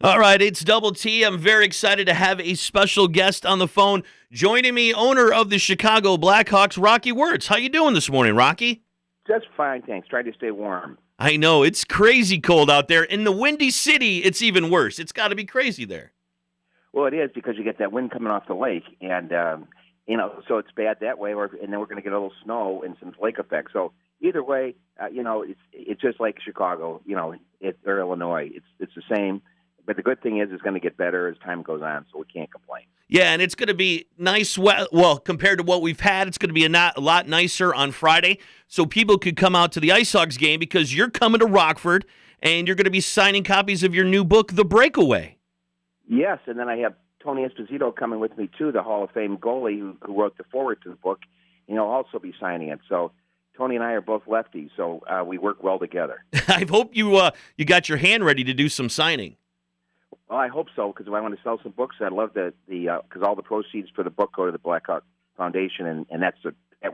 All right, it's Double T. I'm very excited to have a special guest on the phone. Joining me, owner of the Chicago Blackhawks, Rocky Wirtz. How you doing this morning, Rocky? Just fine, thanks. Trying to stay warm. I know, it's crazy cold out there. In the Windy City, it's even worse. It's got to be crazy there. Well, it is because you get that wind coming off the lake, and so it's bad that way. And then we're going to get a little snow and some lake effect. So either way, it's just like Chicago, or Illinois. It's the same. But the good thing is, it's going to get better as time goes on, so we can't complain. Yeah, and it's going to be nice. Well, compared to what we've had, it's going to be a lot nicer on Friday, so people could come out to the Ice Hogs game because you're coming to Rockford, and you're going to be signing copies of your new book, The Breakaway. Yes, and then I have Tony Esposito coming with me, too, the Hall of Fame goalie who wrote the foreword to the book, and he'll also be signing it. So Tony and I are both lefties, so we work well together. I hope you got your hand ready to do some signing. Well, I hope so, because if I want to sell some books, I'd love because all the proceeds for the book go to the Blackhawk Foundation, and that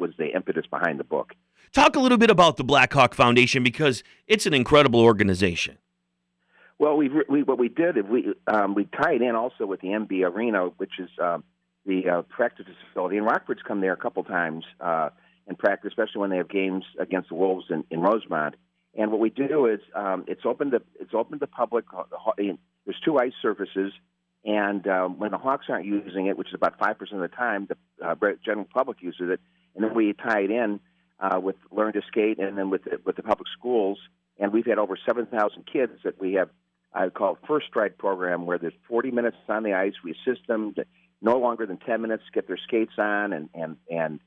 was the impetus behind the book. Talk a little bit about the Blackhawk Foundation, because it's an incredible organization. Well, what we did is we tied in also with the MB Arena, which is the practice facility, and Rockford's come there a couple times and practice, especially when they have games against the Wolves in Rosemont. And what we do is it's open to public. There's two ice surfaces, and when the Hawks aren't using it, which is about 5% of the time, the general public uses it. And then we tie it in with Learn to Skate, and then with the public schools. And we've had over 7,000 kids that we have. I call First Stride program, where there's 40 minutes on the ice. We assist them to no longer than 10 minutes to get their skates on and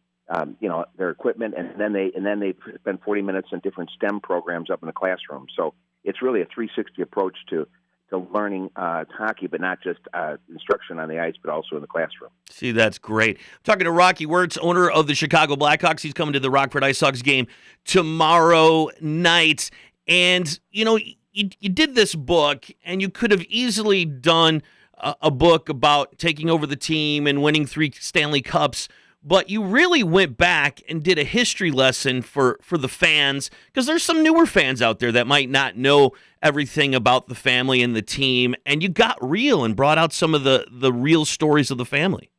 their equipment, and then they spend 40 minutes in different STEM programs up in the classroom. So it's really a 360 approach to learning hockey, but not just instruction on the ice, but also in the classroom. See, that's great. I'm talking to Rocky Wirtz, owner of the Chicago Blackhawks. He's coming to the Rockford Ice Hogs game tomorrow night. And, you did this book, and you could have easily done a book about taking over the team and winning 3 Stanley Cups, but you really went back and did a history lesson for the fans, because there's some newer fans out there that might not know everything about the family and the team, and you got real and brought out some of the real stories of the family.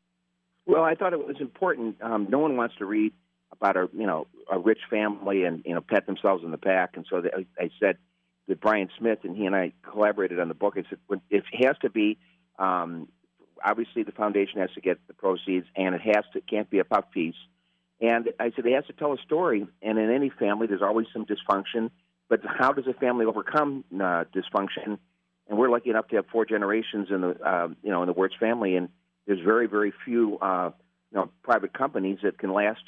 Well, I thought it was important. No one wants to read about a rich family and pat themselves on the back, and so I said that Brian Smith and he and I collaborated on the book. I said it has to be. Obviously, the foundation has to get the proceeds, and it can't be a puff piece. And I said it has to tell a story. And in any family, there's always some dysfunction. But how does a family overcome dysfunction? And we're lucky enough to have 4 generations in the Wirtz family, and there's very, very few private companies that can last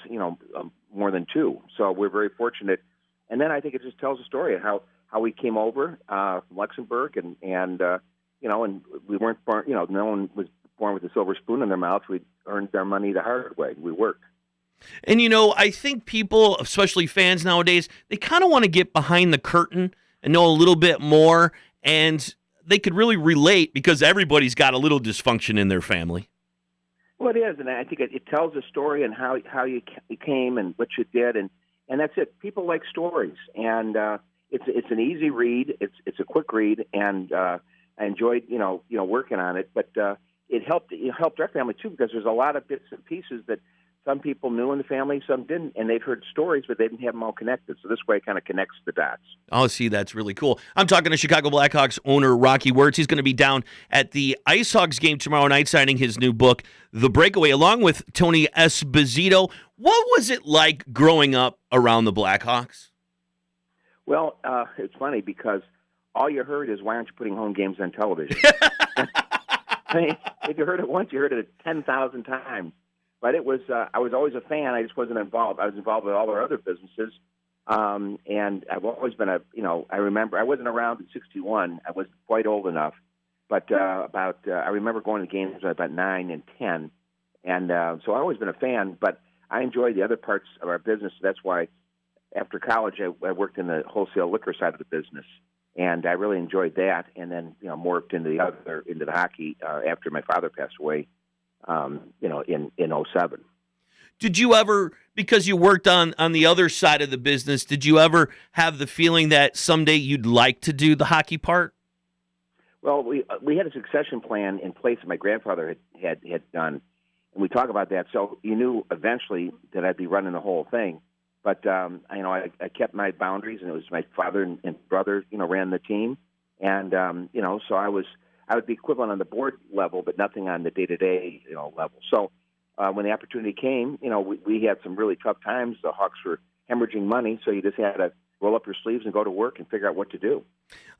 more than 2. So we're very fortunate. And then I think it just tells a story of how we came over from Luxembourg, and we weren't born. No one was born with a silver spoon in their mouth. We earned our money the hard way. We worked. And, I think people, especially fans nowadays, they kind of want to get behind the curtain and know a little bit more, and they could really relate because everybody's got a little dysfunction in their family. Well, it is, and I think it tells a story and how you came and what you did, and that's it. People like stories, and it's an easy read. It's a quick read, and I enjoyed working on it, but it helped our family too, because there's a lot of bits and pieces that some people knew in the family, some didn't, and they've heard stories, but they didn't have them all connected. So this way it kind of connects the dots. Oh, see, that's really cool. I'm talking to Chicago Blackhawks owner Rocky Wirtz. He's going to be down at the Ice Hogs game tomorrow night signing his new book, The Breakaway, along with Tony Esposito. What was it like growing up around the Blackhawks? Well, it's funny because all you heard is, why aren't you putting home games on television? I mean, if you heard it once, you heard it 10,000 times. But it was I was always a fan. I just wasn't involved. I was involved with all our other businesses. And I've always been I remember, I wasn't around in 61. I was quite old enough. But I remember going to games when I was about 9 and 10. And so I've always been a fan, but I enjoyed the other parts of our business. That's why after college, I worked in the wholesale liquor side of the business. And I really enjoyed that, and then morphed into the hockey after my father passed away, in 07. Did you ever, because you worked on the other side of the business, did you ever have the feeling that someday you'd like to do the hockey part? Well, we had a succession plan in place that my grandfather had done, and we talk about that. So you knew eventually that I'd be running the whole thing, but I kept my boundaries, and it was my father and brother, ran the team, and so I would be equivalent on the board level, but nothing on the day-to-day level. So when the opportunity came, we had some really tough times. The Hawks were hemorrhaging money, so you just had to roll up your sleeves and go to work and figure out what to do.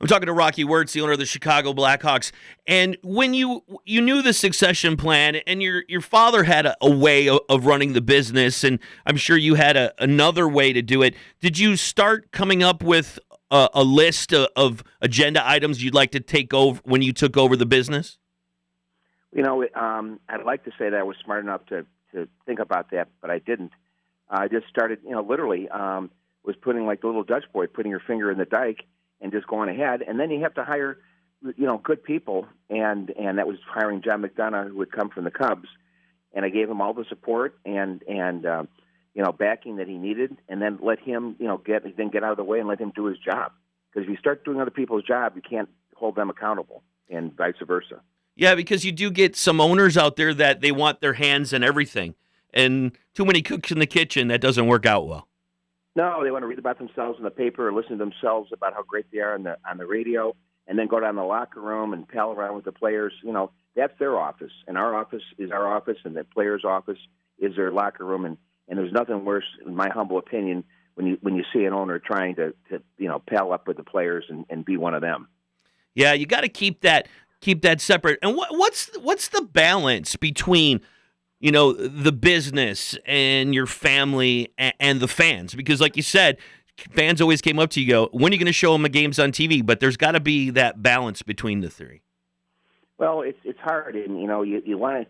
I'm talking to Rocky Wirtz, the owner of the Chicago Blackhawks. And when you knew the succession plan, and your father had a way of running the business, and I'm sure you had another way to do it, did you start coming up with a list of agenda items you'd like to take over when you took over the business? I'd like to say that I was smart enough to think about that, but I didn't. I just started, literally was putting like the little Dutch boy, putting your finger in the dike and just going ahead. And then you have to hire, good people. And that was hiring John McDonough, who would come from the Cubs. And I gave him all the support and backing that he needed. And then let him, get out of the way and let him do his job. Because if you start doing other people's job, you can't hold them accountable, and vice versa. Yeah, because you do get some owners out there that they want their hands in everything. And too many cooks in the kitchen, that doesn't work out well. No, they want to read about themselves in the paper or listen to themselves about how great they are on the radio, and then go down to the locker room and pal around with the players. That's their office, and our office is our office, and the players' office is their locker room. And there's nothing worse, in my humble opinion, when you see an owner trying to pal up with the players and be one of them. Yeah, you got to keep that separate. And what's the balance between the business and your family and the fans? Because like you said, fans always came up to you, go, when are you going to show them the games on TV? But there's got to be that balance between the three. Well, it's hard. And, you want to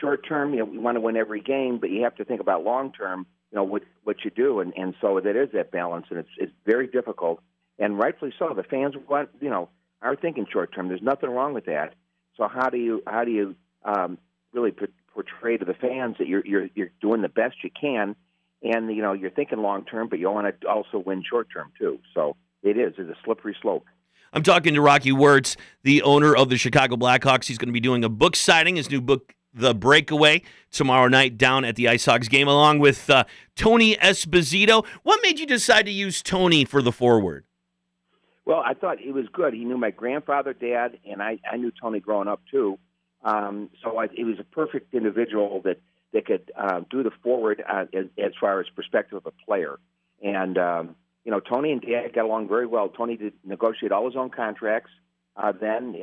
short term, you want to win every game, but you have to think about long term, what you do. And so that is that balance. And it's very difficult, and rightfully so. The fans want, are thinking short term. There's nothing wrong with that. So how do you really portray to the fans that you're doing the best you can, and you're thinking long term, but you want to also win short term too. So it's a slippery slope. I'm talking to Rocky Wirtz, the owner of the Chicago Blackhawks. He's going to be doing a book signing, his new book, The Breakaway, tomorrow night down at the Ice Hawks game, along with Tony Esposito. What made you decide to use Tony for the foreword? Well, I thought he was good. He knew my grandfather, Dad, and I knew Tony growing up too. He was a perfect individual that could do the forward as far as perspective of a player. And Tony and Dad got along very well. Tony did negotiate all his own contracts. Then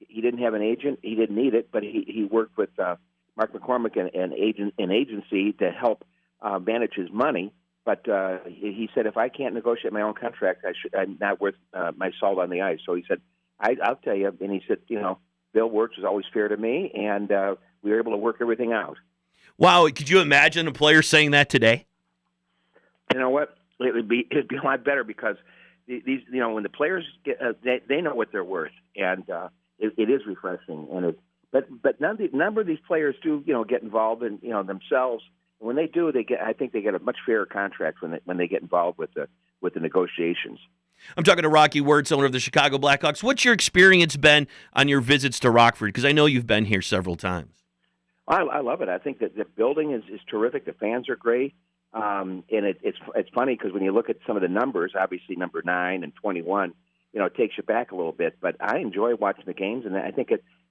he didn't have an agent; he didn't need it, but he worked with Mark McCormick and an agency to help manage his money. But he said, if I can't negotiate my own contract, I'm not worth my salt on the ice. So he said, I'll tell you. And he said, Bill Wirtz was always fair to me, and we were able to work everything out. Wow. Could you imagine a player saying that today? You know what? It'd be a lot better, because these when the players get they know what they're worth, and it is refreshing. And but none of these players do get involved in themselves. And when they do, I think they get a much fairer contract when they get involved with the negotiations. I'm talking to Rocky Wirtz, owner of the Chicago Blackhawks. What's your experience been on your visits to Rockford? Because I know you've been here several times. I love it. I think that the building is terrific. The fans are great. And it's funny because when you look at some of the numbers, obviously number 9 and 21, it takes you back a little bit. But I enjoy watching the games, and I think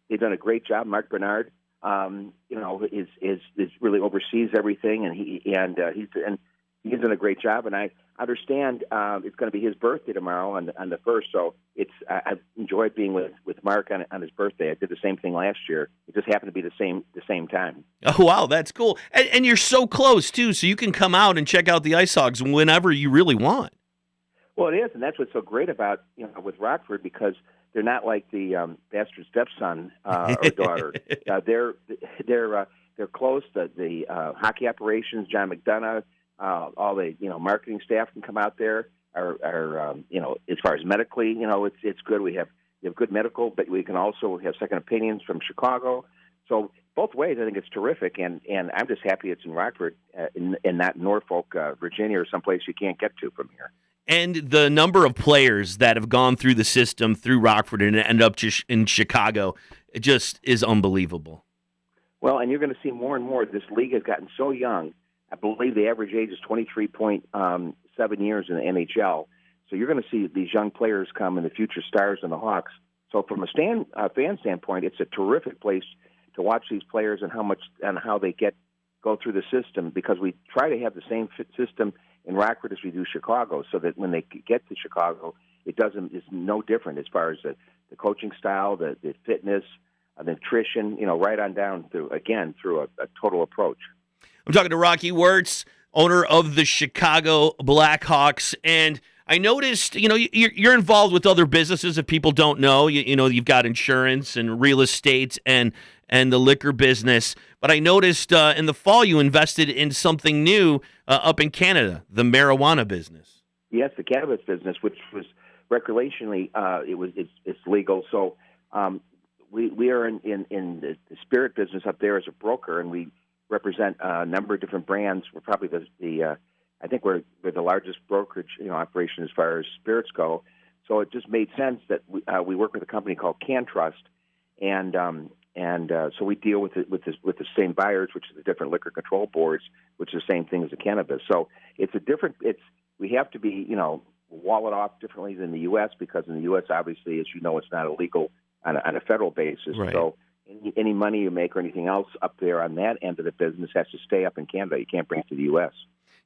they've done a great job. Mark Bernard, is really oversees everything, and he's done a great job. And I understand it's going to be his birthday tomorrow on the 1st, so I've enjoyed being with Mark on his birthday. I did the same thing last year. It just happened to be the same time. Oh wow, that's cool. And you're so close too, so you can come out and check out the Ice Hogs whenever you really want. Well, it is, and that's what's so great about with Rockford, because they're not like the bastard stepson or daughter. They're close. The hockey operations, John McDonough, all the marketing staff can come out there. Are as far as medically, it's good. We have good medical, but we can also have second opinions from Chicago. So both ways, I think it's terrific, and I'm just happy it's in Rockford and not Norfolk, Virginia, or someplace you can't get to from here. and the number of players that have gone through the system through Rockford and end up just in Chicago, it just is unbelievable. Well, and you're going to see more and more. This league has gotten so young. I believe the average age is 23.7 years in the NHL. So you're going to see these young players come and the future stars in the Hawks. So from a fan standpoint, it's a terrific place to watch these players and how they go through the system, because we try to have the same system in Rockford as we do Chicago, so that when they get to Chicago, it's no different as far as the coaching style, the fitness, the nutrition, right on down through a total approach. I'm talking to Rocky Wirtz, owner of the Chicago Blackhawks, and I noticed, you're involved with other businesses. If people don't know, you've got insurance and real estate and the liquor business. But I noticed in the fall you invested in something new up in Canada, the marijuana business. Yes, the cannabis business, which was recreationally, it's legal. So we are in the spirit business up there as a broker, and we represent a number of different brands. We're probably I think we're the largest brokerage operation as far as spirits go. So it just made sense that we work with a company called CanTrust, and so we deal with the same buyers, which is the different liquor control boards, which is the same thing as the cannabis. So we have to be wall it off differently than the U.S., because in the U.S. obviously, as you know, it's not illegal on a federal basis. Right. So any money you make or anything else up there on that end of the business has to stay up in Canada. You can't bring it to the U.S.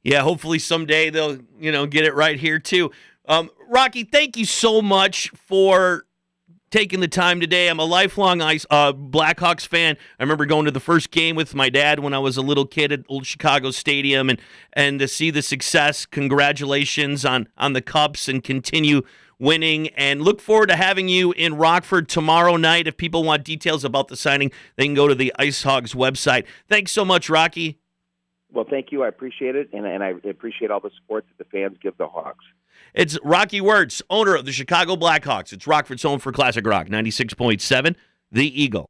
Yeah, hopefully someday they'll, get it right here too. Rocky, thank you so much for taking the time today. I'm a lifelong Blackhawks fan. I remember going to the first game with my dad when I was a little kid at Old Chicago Stadium, and to see the success. Congratulations on the Cups, and continue winning, and look forward to having you in Rockford tomorrow night. If people want details about the signing, they can go to the Ice Hogs website. Thanks so much, Rocky. Well, thank you. I appreciate it, and I appreciate all the support that the fans give the Hawks. It's Rocky Wirtz, owner of the Chicago Blackhawks. It's Rockford's home for classic rock, 96.7, The Eagle.